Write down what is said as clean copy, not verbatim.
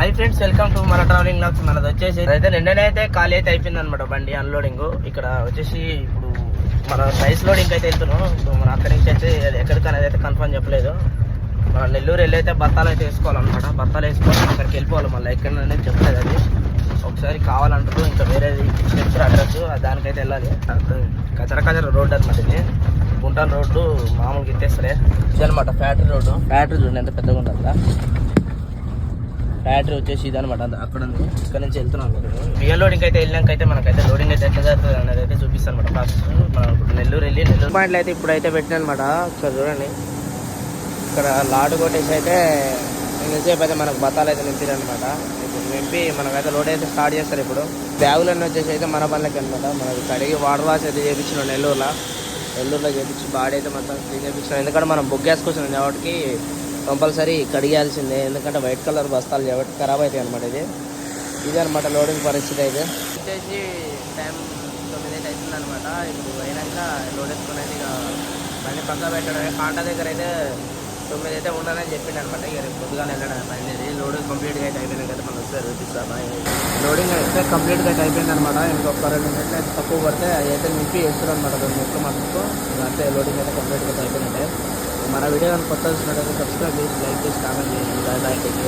Hi friends, welcome to మన travelling blogs. మనది వచ్చేసి అయితే నిన్ననే అయితే ఖాళీ అయితే అయిపోయింది అనమాట బండి అన్లోడింగ్. ఇక్కడ వచ్చేసి ఇప్పుడు మన రైస్ లోడింగ్ అయితే వెళ్తున్నాం. ఇప్పుడు మన అక్కడి నుంచి అయితే ఎక్కడికనేది అయితే కన్ఫర్మ్ చెప్పలేదు. మన నెల్లూరు వెళ్ళి అయితే బత్తాలు అయితే వేసుకోవాలన్నమాట. బత్తాలు వేసుకొని అక్కడికి వెళ్ళిపోవాలి. మళ్ళీ ఎక్కడ అనేది చెప్పలేదు. అది ఒకసారి కావాలంటారు. ఇంకా వేరేది చెప్తారు అడ్రస్, దానికైతే వెళ్ళాలి. కచర రోడ్డు అనమాట. ఇది గుంటాన్ రోడ్డు మామూలుగా ఇచ్చేస్తారే ఇది అనమాట. Factory road. ఫ్యాక్టరీ చూడండి ఎంత పెద్దగా ఉంటుందా. బ్యాటరీ వచ్చేసి ఇది అనమాట. అక్కడ ఉంది. ఇక్కడ నుంచి వెళ్తున్నాం. రియల్ లోడింగ్ అయితే వెళ్ళినాక అయితే మనకైతే లోడింగ్ అయితే ఎట్లా జరుగుతుంది అనేది అయితే చూపిస్తాను అనమాట. ప్రాసెస్ మనం ఇప్పుడు నెల్లూరు పాయింట్లు అయితే ఇప్పుడైతే పెట్టిన అనమాట. ఇక్కడ చూడండి, ఇక్కడ లాడు కొట్టేసి అయితే ఎంతసేపు అయితే మనకు బత్తాలు అయితే నింపారనమాట. ఇప్పుడు నింపి మనకైతే లోడ్ అయితే స్టార్ట్ చేస్తారు. ఇప్పుడు బ్యాగులన్నీ వచ్చేసి అయితే మన పనులకి అనమాట. మనకి కడిగి వాటర్ వాష్ అయితే చేయించినాం నెల్లూరులో చేయించి బాడీ అయితే మొత్తం క్లీన్ చేయించినాం. ఎందుకంటే మనం బుక్ చేసుకొచ్చినాం కాబట్టి కంపల్సరీ కడిగాల్సిందే. ఎందుకంటే వైట్ కలర్ బస్తాలు కాబట్టి ఖరాబ్ అవుతాయి అనమాట. ఇది అనమాట లోడింగ్ పరిస్థితి. అయితే వచ్చేసి టైం 9 అయితే అవుతుంది అనమాట. ఇప్పుడు అయినాక లోడ్ వేసుకుని అయితే ఇక బండి పక్క పెట్టడం. కాంటా దగ్గర అయితే 9 అయితే ఉండాలని చెప్పిండు అనమాట. ఇక రేపు పొద్దుగా వెళ్ళడం బయలుదేరి లోడింగ్ కంప్లీట్గా అయితే అయిపోయినాక అయితే మనం వస్తే చూపిస్తాను. లోడింగ్ అయితే కంప్లీట్గా అయితే అయిపోయింది అనమాట. ఇంకొక 2 మినిట్లు అయితే తక్కువ పడితే అది అయితే నింపి వేస్తారు అనమాట. 2 మినిట్లు మనకు అంతే లోడింగ్ అయితే కంప్లీట్గా అయిపోయినట్టే. మన వీడియో కొత్త వచ్చినట్టయితే సబ్స్క్రైబ్ చేసి, లైక్ చేసి, కామెంట్ చేసి.